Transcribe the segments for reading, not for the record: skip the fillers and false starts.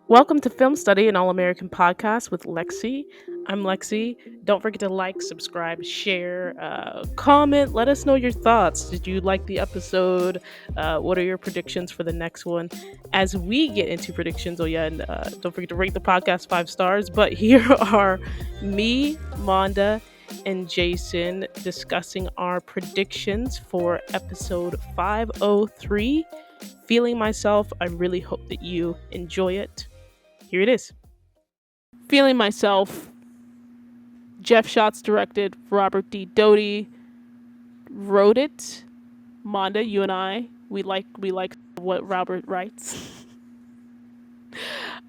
Welcome to Film Study, an all American podcast with Lexi. I'm Lexi. Don't forget to like, subscribe, share, comment. Let us know your thoughts. Did you like the episode? What are your predictions for the next one? As we get into predictions, oh yeah, and don't forget to rate the podcast 5 stars. But here are me, Monda, and Jason discussing our predictions for episode 503. Feeling Myself. I really hope that you enjoy it. Here it is. Feeling Myself. Jeff Schatz directed. Robert D. Doty wrote it. Monda, you and I, we like what Robert writes.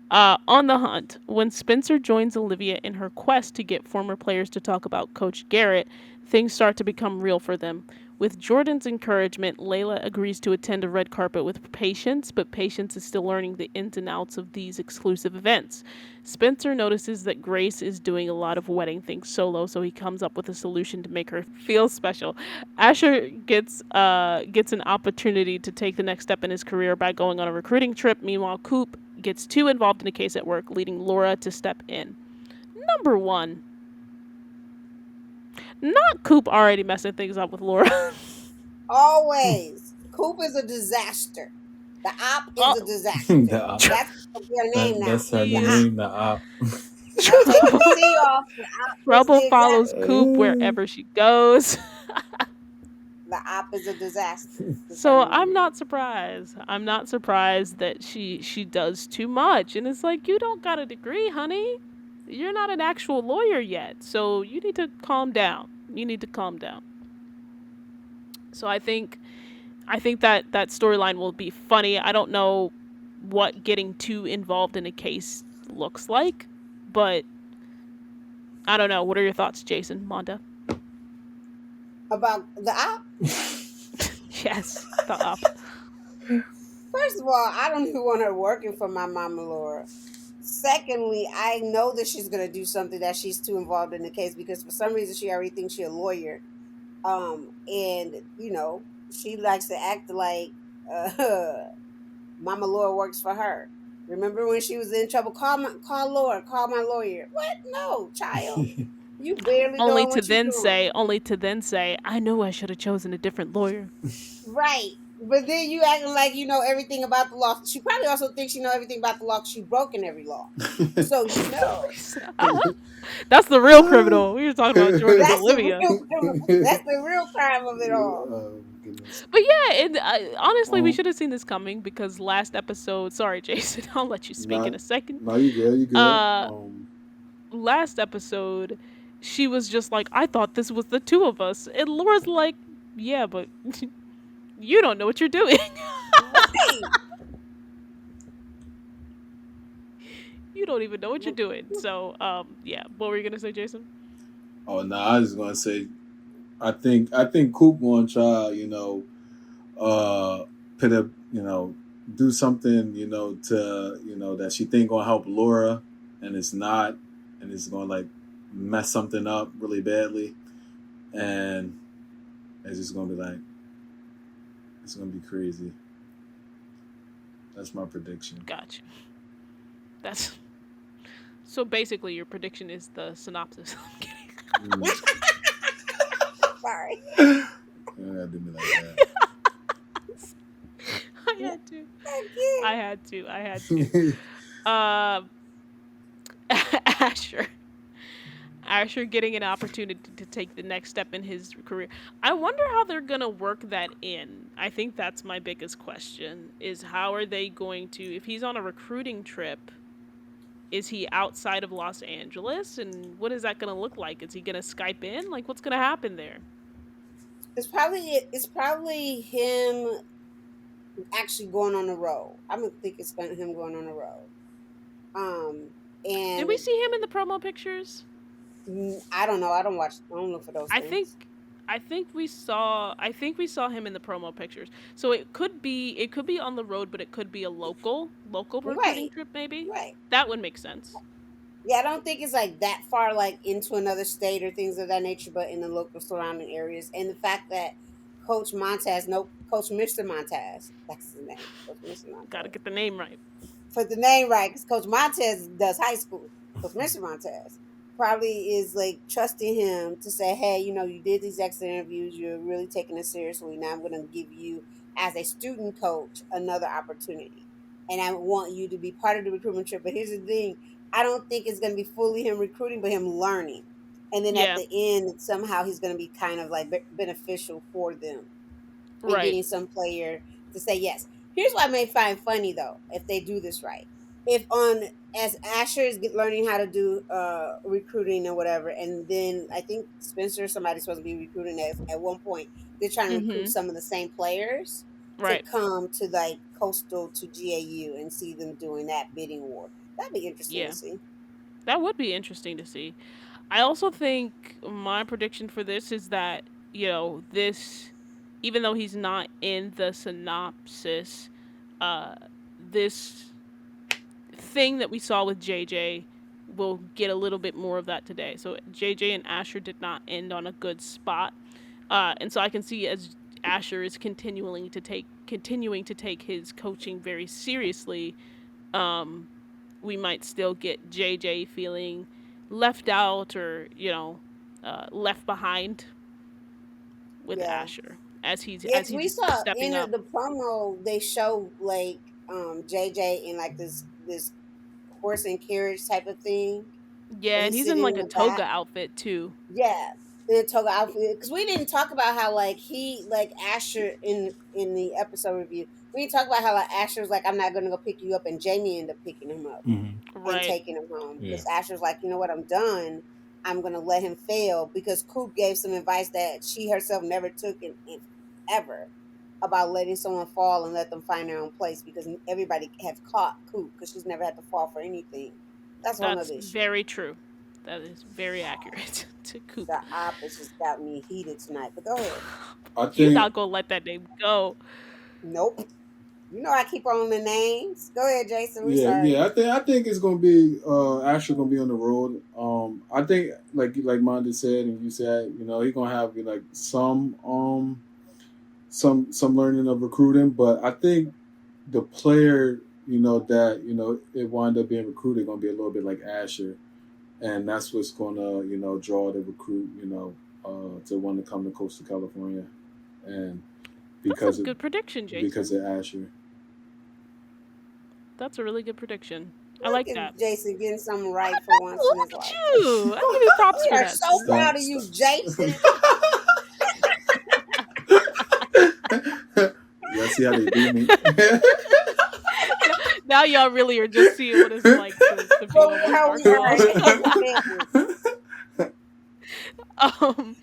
On the hunt, when Spencer joins Olivia in her quest to get former players to talk about Coach Garrett, things start to become real for them. With Jordan's encouragement, Layla agrees to attend a red carpet with Patience, but Patience is still learning the ins and outs of these exclusive events. Spencer notices that Grace is doing a lot of wedding things solo, so he comes up with a solution to make her feel special. Asher gets an opportunity to take the next step in his career by going on a recruiting trip. Meanwhile, Coop gets too involved in a case at work, leading Laura to step in. Number one, not Coop already messing things up with Laura. Always. Coop is a disaster. The op is a disaster. The op. That's their name now. That's her The op. Please. name, the op. Now take the C off. The op is Trouble the follows exact. Coop wherever she goes. The op is a disaster. So I'm not surprised. I'm not surprised that she does too much. And it's like, you don't got a degree, honey. You're not an actual lawyer yet. So you need to calm down. You need to calm down. So I think that storyline will be funny. I don't know what getting too involved in a case looks like, but I don't know. What are your thoughts, Jason, Monda? About the op. Yes, the up. First of all, I don't even want her working for my mama Laura. Secondly, I know that she's gonna do something that she's too involved in the case because for some reason she already thinks she's a lawyer. And she likes to act like Mama Laura works for her. Remember when she was in trouble? Call Laura, call my lawyer. What? No, child. You barely Only doing to what you're then doing. say, I know I should have chosen a different lawyer. Right. But then you acting like you know everything about the law. She probably also thinks she know everything about the law 'cause she broken every law. So That's the real criminal. We were talking about Jordan and that's the Olivia. that's the real crime of it all. Oh, goodness. But yeah, and honestly, we Um, should have seen this coming because last episode. Sorry, Jason. I'll let you speak in no, a second. no, you good, you good. Uh, last episode, she was just like, I thought this was the two of us, and Laura's like, yeah, but you don't know what you're doing. Right. You don't even know what you're doing. So, yeah. What were you gonna say, Jason? Oh no, I was gonna say, I think Coop gonna try, put a, do something, to, that she think gonna help Laura, and it's not, and it's gonna like mess something up really badly, and it's just gonna be like, it's gonna be crazy. That's my prediction. Gotcha. That's so basically your prediction is the synopsis. I'm kidding. Sorry. You gotta do me like that. I had to. Thank you. I had to. Asher. Asher getting an opportunity to take the next step in his career. I wonder how they're gonna work that in. I think that's my biggest question: is how are they going to? If he's on a recruiting trip, is he outside of Los Angeles, and what is that gonna look like? Is he gonna Skype in? Like, what's gonna happen there? It's probably him actually going on the road. I don't think it's him going on the road. Did And we see him in the promo pictures? I don't know. I don't watch. I don't look for those I think things. I think we saw him in the promo pictures. So it could be on the road, but it could be a local recruiting Right. trip maybe. Right. That would make sense. Yeah, I don't think it's like that far, like into another state or things of that nature, but in the local surrounding areas. And the fact that Coach Mr. Montez, that's his name, Coach Mr. Got to Montez. get the name right. put the name right, because Coach Montez does high school. Coach Mr. Montez probably is like trusting him to say, hey, you did these exit interviews, you're really taking it seriously. Now I'm going to give you, as a student coach, another opportunity. And I want you to be part of the recruitment trip. But here's the thing, I don't think it's going to be fully him recruiting, but him learning. And then at Yeah, the end, somehow he's going to be kind of like beneficial for them and right. getting some player to say yes. Here's what I may find funny though, if they do this right. If on as Asher is learning how to do recruiting or whatever, and then I think Spencer or somebody's supposed to be recruiting at one point. They're trying to recruit Mhm. some of the same players to Right. come to like Coastal to GAU and see them doing that bidding war. That'd be interesting to Yeah. see. That would be interesting to see. I also think my prediction for this is that, this, even though he's not in the synopsis, uh this thing that we saw with JJ will get a little bit more of that today. So JJ and Asher did not end on a good spot. And so I can see, as Asher is continuing to take his coaching very seriously, um, we might still get JJ feeling left out, or left behind with Yeah. Asher, as he's Yes, we he's saw in stepping up. the promo they show like JJ in like this horse and carriage type of thing, Yeah, and and he's he's in sitting like in a the toga back. outfit too. Yeah, in a toga outfit. Because we didn't talk about how like he like Asher in the episode review. We didn't talk about how like Asher's like, I'm not gonna go pick you up, and Jamie ended up picking him up Mm-hmm. and Right. taking him home Yeah. because Asher's like, you know what, I'm done. I'm gonna let him fail because Coop gave some advice that she herself never took in ever, about letting someone fall and let them find their own place, because everybody have caught Coop because she's never had to fall for anything. That's a whole That's nother issue. very true. That is very accurate to Coop. The opposite just got me heated tonight. But go ahead. I You think. not gonna let that name go. Nope. You know I keep on the names. Go ahead, Jason. We Yeah, sorry. yeah. I think it's gonna be actually gonna be on the road. I think like Monda said and you said, he's gonna have like some learning of recruiting, but I think the player that it wind up being recruited gonna be a little bit like Asher, and that's what's gonna draw the recruit to want to come to Coastal California, and That's a because of good prediction, because Jason. of Asher. That's a really good prediction. I Look like that. at Jason getting something right for once in Look his at life. you! I give you props We for are that, so sir. proud Stop, of you, stop. Jason. Y'all see how they do me? Now, now y'all really are just seeing what it's like to be For almost how our we are boss. independent.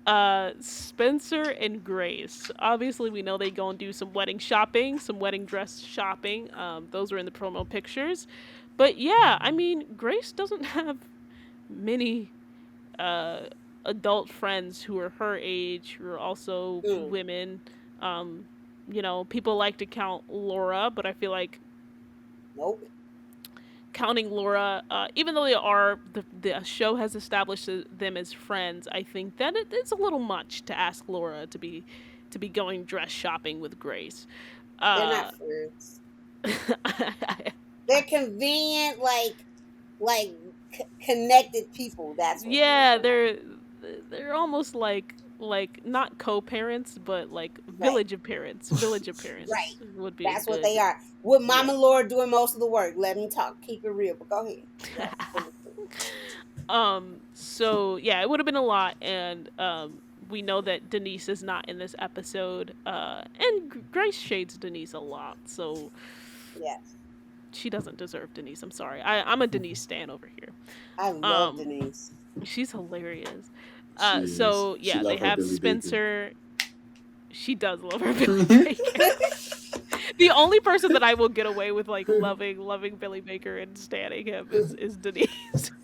um, Spencer and Grace. Obviously, we know they go and do some wedding shopping, some wedding dress shopping. Those were in the promo pictures. But yeah, I mean, Grace doesn't have many uh adult friends who are her age, who are also Mm, women. Um, people like to count Laura, but I feel like nope. counting Laura, even though they are the show has established them as friends, I think that it's a little much to ask Laura to be going dress shopping with Grace. They're not Uh, friends. I, They're convenient, like connected people. That's what they yeah, are. they're almost like not co-parents, but like Right. village of parents. Village of Right. parents would be a That's what they good. are. With Yeah. Mama Laura doing most of the work. Let me talk. Keep it real. But go ahead. Yes. So yeah, it would have been a lot, and we know that Denise is not in this episode, and Grace shades Denise a lot, so Yes. she doesn't deserve Denise. I'm sorry, I'm a Denise stan over here. I love Um, Denise. she's hilarious. She is. So She yeah, they love her have Billy Baker. Spencer. She does love her Billy Baker. The only person that I will get away with like loving Billy Baker and standing him is Denise,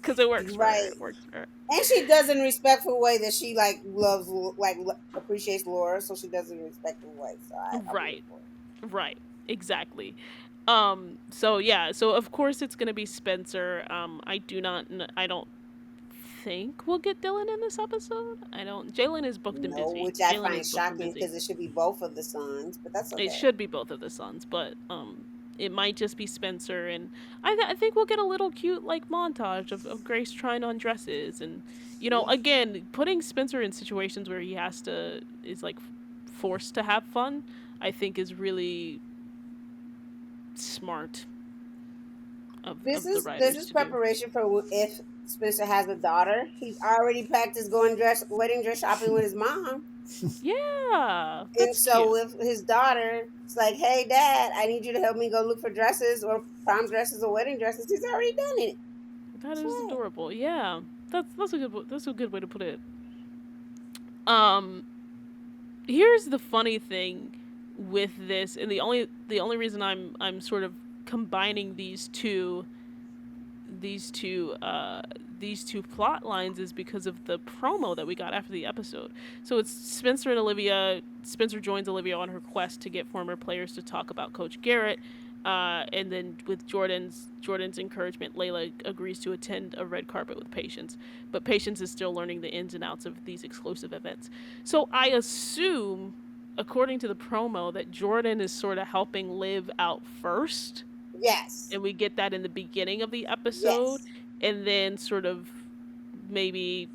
because it works for her. Right. It works for her. And she does in a respectful way that she like loves, like appreciates Laura, so she does it in a respectful way. So I'm here Right. for it. Right. Exactly. So yeah, so of course it's gonna be Spencer. I don't think we'll get Dylan in this episode. I don't Jalen is booked and No, busy. which I Jalen find is booked and shocking busy. because it should be both of the sons, but that's It okay. should be both of the sons, but It might just be Spencer, and I think we'll get a little cute like montage of Grace trying on dresses, and Yeah. again putting Spencer in situations where he has to is like forced to have fun. I think is really smart of the This writers is to do. preparation for if Spencer has a daughter. He's already practiced going wedding dress shopping with his mom. Yeah, And that's so cute. with his daughter, it's like, hey, Dad, I need you to help me go look for dresses or prom dresses or wedding dresses. He's already done it. That is So, adorable. Yeah, that's a good way to put it. Um, Here's the funny thing with this, and the only reason I'm sort of combining these two uh these two plot lines is because of the promo that we got after the episode. So it's Spencer and Olivia. Spencer joins Olivia on her quest to get former players to talk about Coach Garrett. And then with Jordan's encouragement, Layla agrees to attend a red carpet with Patience. But Patience is still learning the ins and outs of these exclusive events. So I assume, according to the promo, that Jordan is sort of helping Liv out first, yes, and we get that in the beginning of the episode, yes, and then sort of maybe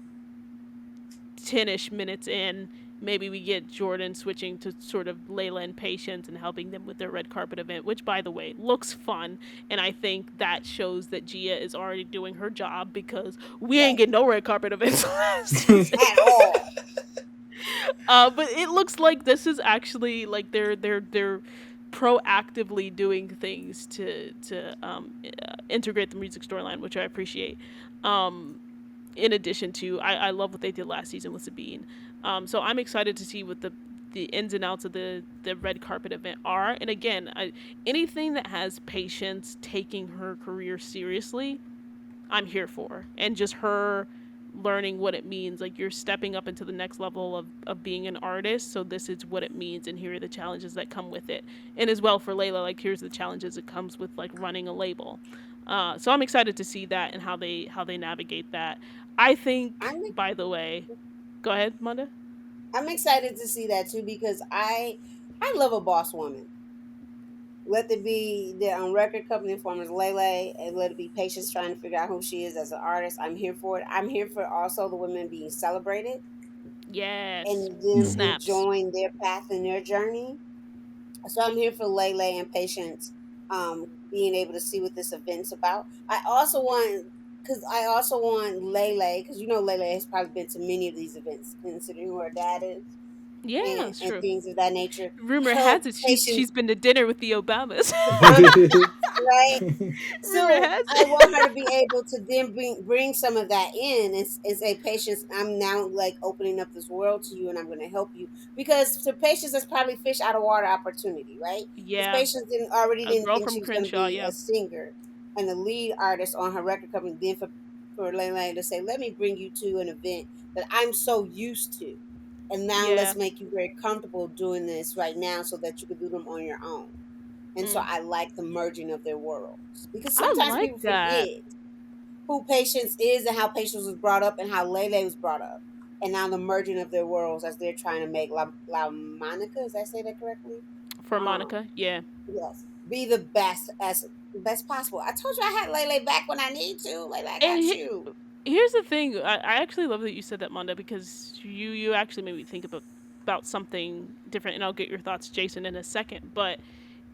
10ish minutes in, maybe we get Jordan switching to sort of Layla and Patience and helping them with their red carpet event, which, by the way, looks fun. And I think that shows that Gia is already doing her job, because we ain't right, getting no red carpet events last season. at all. But it looks like this is actually like they're proactively doing things to integrate the music storyline, which I appreciate. In addition to, I love what they did last season with Sabine. So I'm excited to see what the ins and outs of the red carpet event are. And again, anything that has Patience taking her career seriously, I'm here for. And just her learning what it means. Like, you're stepping up into the next level of being an artist. So this is what it means, and here are the challenges that come with it. And as well for Layla, like, here's the challenges it comes with, like, running a label. So I'm excited to see that and how they navigate that. I think, I'm by the way, go ahead, Monda. I'm excited to see that too because I love a boss woman. Let it be the record company formers Lele, and let it be Patience trying to figure out who she is as an artist. I'm here for it. I'm here for also the women being celebrated Yes. and them Mhm. Snaps. enjoying their path and their journey. So I'm here for Lele and Patience being able to see what this event's about. I also want Lele, because you know Lele has probably been to many of these events, considering who her dad is Yeah, it's and true. things of that nature. Rumor has Help it she's Patience been to dinner with the Obamas. the Obama, right? Rumor So has I it. want her to be able to then bring some of that in and say, Patience, I'm now like opening up this world to you, and I'm going to help you, because to Patience that's probably fish out of water opportunity, right? Because Yeah, Patience didn't a girl think from she was going to Crenshaw. be Yeah, a singer and the lead artist on her record company. Then for Lane to say, let me bring you to an event that I'm so used to, and now yeah. let's make you very comfortable doing this right now so that you can do them on your own. And so Mm. I like the merging of their worlds, because I sometimes like people that. forget who Patience is and how Patience was brought up and how Lele was brought up. And now the merging of their worlds as they're trying to make La Monica, is that say that correctly? For Um, Monica, yeah. yes, be the best possible. I told you I had Lele back when I need to. Lele, I And got you. here's the thing. I actually love that you said that, Monda, because you actually made me think about something different, and I'll get your thoughts, Jason, in a second. But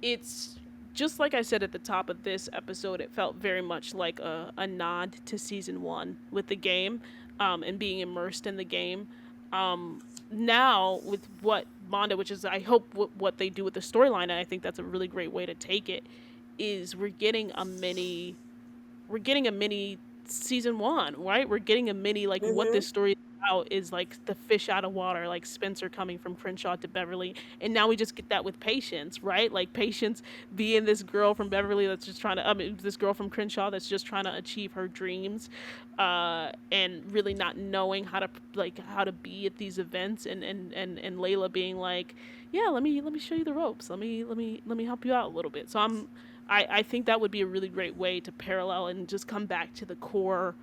it's just like I said at the top of this episode, it felt very much like a nod to season one with the game, and being immersed in the game. Now with what Monda, which is I hope what they do with the storyline, and I think that's a really great way to take it, is we're getting a mini season one, right? We're getting a mini, like, what Mm-hmm. this story is about is like the fish out of water, like Spencer coming from Crenshaw to Beverly, and now we just get that with Patience, right? Like Patience being this girl from Beverly that's just trying to, this girl from Crenshaw that's just trying to achieve her dreams, and really not knowing how to be at these events, and Layla being like, yeah, let me show you the ropes, let me help you out a little bit. So I think that would be a really great way to parallel and just come back to the core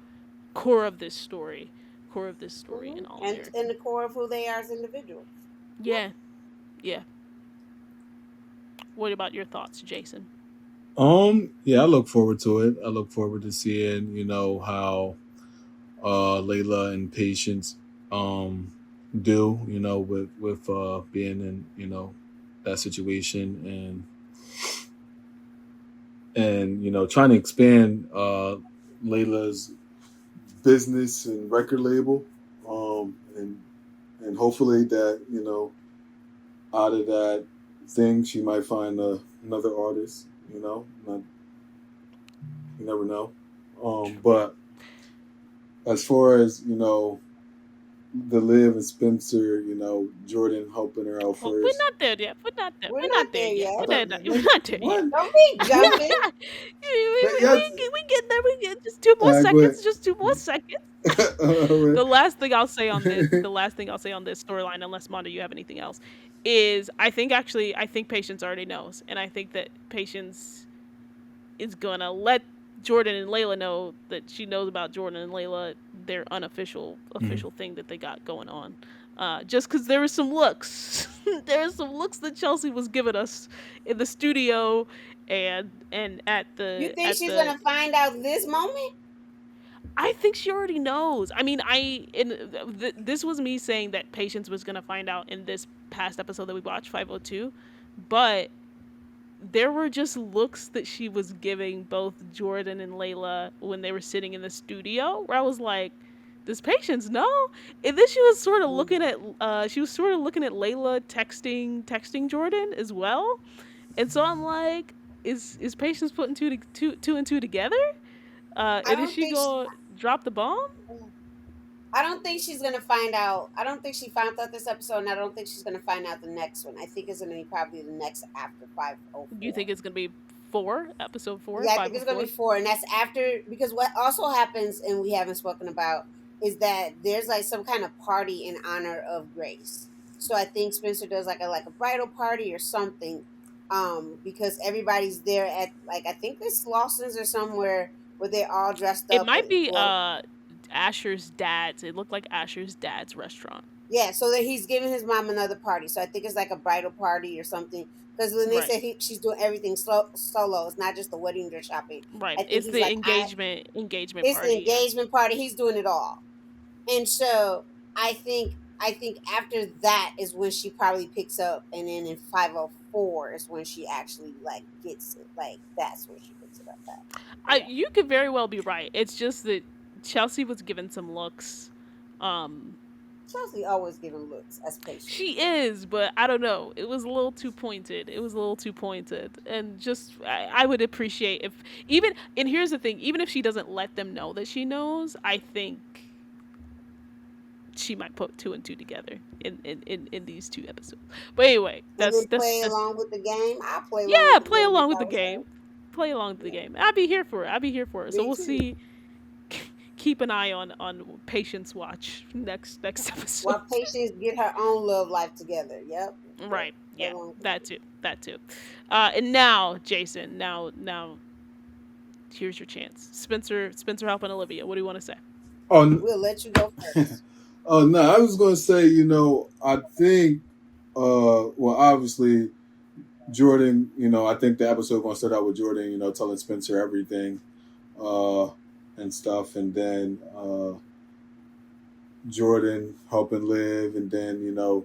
of this story, Mm-hmm. in All And American. the core of who they are as individuals. Yeah. Yeah, yeah. What about your thoughts, Jason? Yeah, I look forward to it. I look forward to seeing, how Layla and Patience um do, with being in, that situation, and trying to expand Layla's business and record label. And hopefully that, out of that thing she might find another artist, not, you never know. But as far as, the Liv and Spencer, Jordan helping her out Well, we're first. not there yet. We're not there. We're We're not not there there yet. I We're yet. thought not. We're that, not there yet. what? Don't be jumping. We Yeah, get there. We get just 2 more all right, go seconds. ahead. Just 2 more seconds. All right. The last thing I'll say on this, the last thing I'll say on this storyline, unless Monda, you have anything else, is I think Patience already knows, and I think that Patience is gonna let Jordan and Layla know that she knows about Jordan and Layla, their unofficial Mhm. official thing that they got going on. Just because there were some looks, there were some looks that Chelsea was giving us in the studio, and You think at she's the. gonna find out this moment? I think she already knows. I mean, this was me saying that Patience was gonna find out in this past episode that we watched 502, but there were just looks that she was giving both Jordan and Layla when they were sitting in the studio where I was like, does Patience know? And then she was sort of looking at Layla texting Jordan as well. And so I'm like, is Patience putting two and two together? I And is don't she think she, gonna drop the bomb? I don't think she's gonna find out. I don't think she found out this episode, and I don't think she's gonna find out the next one. I think it's gonna be probably the next after 504. Do you think it's gonna be four, episode four, Yeah, I five think or it's gonna be four? four, and that's after, because what also happens, and we haven't spoken about, is that there's like some kind of party in honor of Grace. So I think Spencer does like a bridal party or something, because everybody's there at, like, I think it's Lawson's or somewhere where they're all dressed It up. might be Well, Asher's dad's. It looked like Asher's dad's restaurant. yeah, so that he's giving his mom another party. So I think it's like a bridal party or something. Because when they Right. said she's doing everything solo, it's not just the wedding dress shopping. Right. I think It's he's the like, engagement it's the party, yeah. engagement party. He's doing it all, and so I think after that is when she probably picks up, and then in 504 is when she actually like gets it. Like that's where she picks it up at. Yeah, You could very well be right. It's just that Chelsea was given some looks. Um Chelsea always giving looks as she patience. is, but I don't know. It was a little too pointed. It was a little too pointed. And just I would appreciate if even and here's the thing, even if she doesn't let them know that she knows, I think she might put two and two together in these two episodes. But anyway, And then that's play that's along with the game. I play along yeah, with the play game if along with I the was her. game. Play along with the Yeah, game. I'd be here for it. I'd be here for it. So me we'll too. see. Keep an eye on Patience Watch next episode. While patience get her own love life together. Yep. Yep. Right. Play Yeah. along with the That game. too. That too. And now, Jason. Now. Here's your chance. Spencer helping Olivia. What do you want to say? Oh, We'll let you go first. oh no, I was going to say, I think, well, obviously, Jordan, I think the episode going to start out with Jordan, telling Spencer everything uh, and stuff. And then Jordan helping Liv. And then,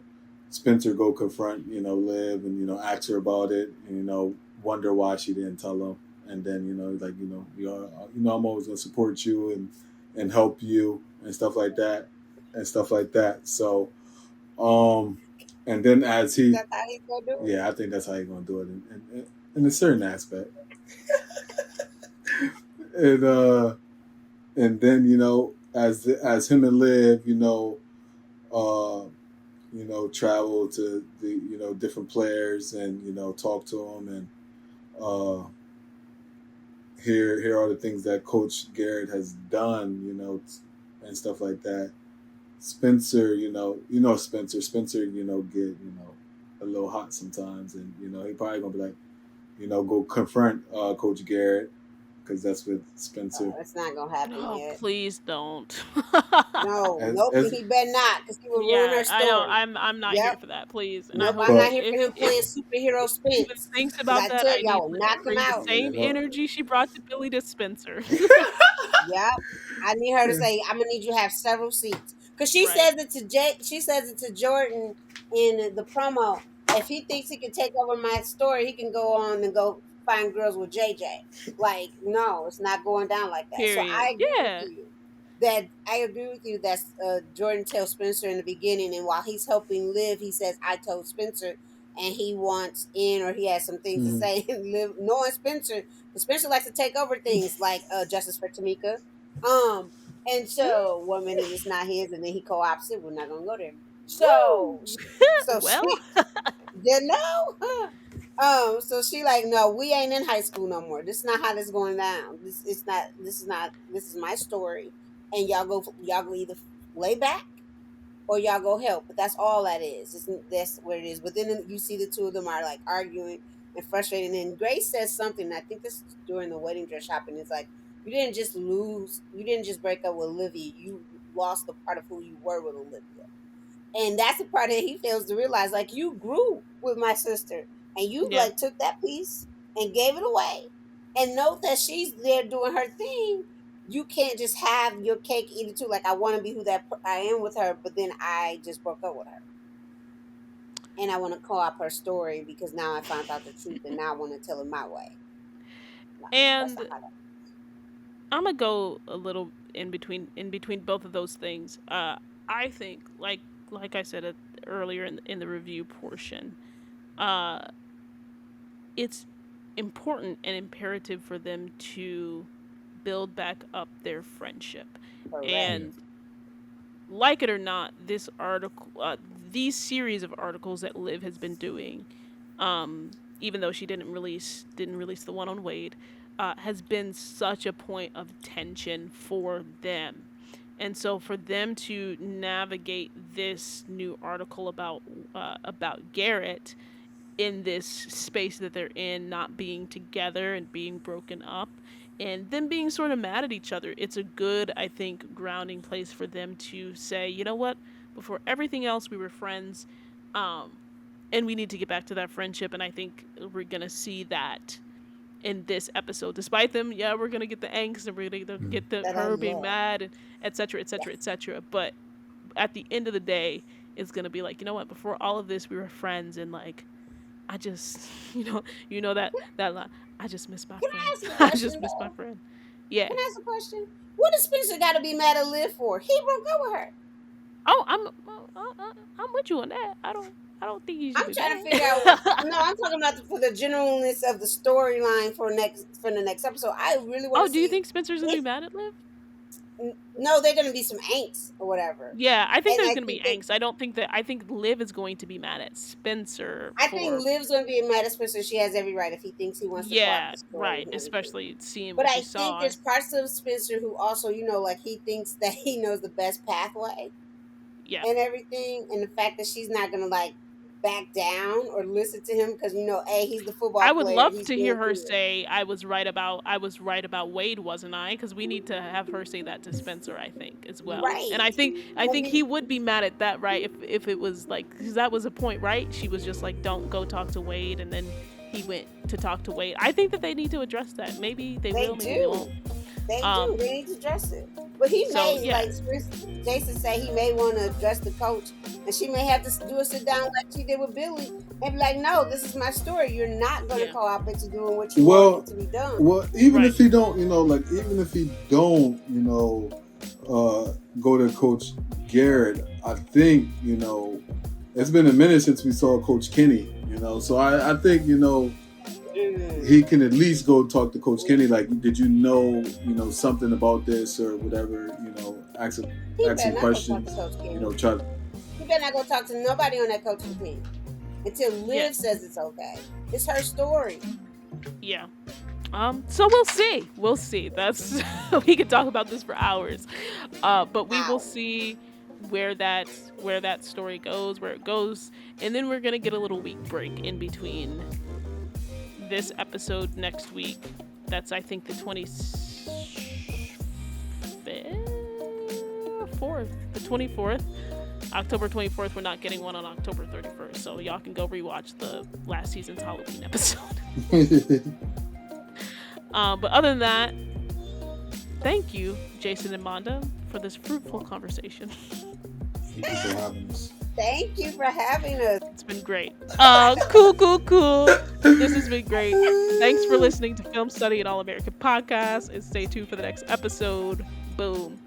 Spencer go confront, Liv and, ask her about it and, wonder why she didn't tell him. And then, like, I'm always going to support you and help you and stuff like that and stuff like that. So, and then as he, That's how he's gonna do it. yeah, I think that's how he's gonna do it in a certain aspect. And and then as him and Liv, uh, travel to the different players and talk to them and uh, hear all the things that Coach Garrett has done, and stuff like that. Spencer, Spencer, get a little hot sometimes, and he probably gonna be like, go confront Coach Garrett because that's with Spencer. It's not gonna happen Oh, yet. please don't. No, As nope, and as he better not, because he will ruin Yeah, her I know. story. I'm not here Yep. for that, please. And I Nope, hope I'm not but here for him if playing superhero she even Spence. thinks Because about I that, tell I you, I need will to knock him bring the out. you same know, energy she brought to Billy to Spencer. Yep. I need her to say, I'm gonna need you to have several seats. Cause she Right. says it to she says it to Jordan in the promo. If he thinks he can take over my story, he can go on and go find girls with JJ. Like, no, it's not going down like that. So Period. I agree with Yeah. you. That I agree with you that Jordan tells Spencer in the beginning, and while he's helping Liv, he says, I told Spencer, and he wants in, or he has some things to mhm. say. And Liv, knowing Spencer, because Spencer likes to take over things like Justice for Tamika. Um, and so one minute it's not his, and then he co-opts it. We're not gonna go there. So, Woo. so Well, she, you know, so she like, no, we ain't in high school no more. This is not how this going down. This it's not. This is not. This is my story, and y'all go either lay back or y'all go help. But that's all that is. That's what it is. But then you see the two of them are like arguing and frustrated. And Grace says something. And I think this is during the wedding dress shopping. It's like you didn't just lose. You didn't just break up with Olivia. You lost the part of who you were with Olivia. And that's the part that he fails to realize. Like you grew with my sister, and you yeah. like took that piece and gave it away. And note that she's there doing her thing. You can't just have your cake eat it too. Like I want to be who I am with her, but then I just broke up with her, and I want to call up her story because now I found out the truth, and now I want to tell it my way. No, that's not And how that. I'm gonna go a little in between both of those things. I think like I said earlier in the review portion, uh, it's important and imperative for them to build back up their friendship. Correct. Yeah. And like it or not, these series of articles that Liv has been doing, even though she didn't release the one on Wade, has been such a point of tension for them. And so for them to navigate this new article about Garrett in this space that they're in, not being together and being broken up, and them being sort of mad at each other, it's a good, I think, grounding place for them to say, you know what, before everything else, we were friends, um, and we need to get back to that friendship. And I think we're gonna see that in this episode, despite them, yeah, we're gonna get the angst and we're gonna Mhm. get the That I her being love. mad and etc etc Yes. etc. But at the end of the day, it's gonna be like, you know what, before all of this, we were friends, and like I just, that line. I just miss my Can I friend. ask a I just question miss my though? friend. Yeah. Can I ask a question? What does Spencer got to be mad at Liv for? He broke up with her. Oh, I'm with you on that. I don't think you should I'm be trying to mad. figure out. No, I'm talking about for the generalness of the storyline for the next episode. I really want Oh, to do you see think Spencer's gonna be if mad at Liv? no, they're going to be some angst or whatever. Yeah, I think And there's I gonna be think they, angst. I think Liv is going to be mad at Spencer I think for Liv's going to be mad at Spencer. She has every right if he thinks he wants to co-opt yeah, the story right. and everything. Especially seeing But what she I think saw. there's parts of Spencer who also, like he thinks that he knows the best pathway Yeah. and everything, and the fact that she's not gonna like back down or listen to him because a he's the football I would player, love he's to hear going her through it. say I was right about Wade, wasn't I? Because we need to have her say that to Spencer, I think, as well. And Right. I think And he would be mad at that, right? If it was like, because that was a point, right? She was just like, don't go talk to Wade, and then he went to talk to Wade. I think that they need to address that. Maybe they they will, maybe they do. won't. They do. Um. They need to address it. But he So may, yeah, like Jason say, he may want to address the coach, and she may have to do a sit down like she did with Billy, and be like, "No, this is my story. You're not going to yeah, co-op into doing what you want Well, it to be done." even right. if he don't, like even if he don't, go to Coach Garrett, I think it's been a minute since we saw Coach Kenny. So I think Mm. he can at least go talk to Coach Kenny. Like, did you know something about this or whatever? Ask He ask some better not go talk to questions. Coach Kenny. Try. He better not go talk to nobody on that coaching team until Yeah, Liv says it's okay. It's her story. yeah. So we'll see. We'll see. That's we could talk about this for hours. But we will Ow. see where that story goes, where it goes, and then we're gonna get a little week break in between this episode next week That's, I think, the 24th. October 24th. We're not getting one on October 31st, so y'all can go rewatch the last season's Halloween episode. But other than that, thank you, Jason and Monda, for this fruitful conversation. Thank you for having us. Thank you for having us. It's been great. Cool. This has been great. Thanks for listening to Film Study and All American Podcast, and stay tuned for the next episode. Boom.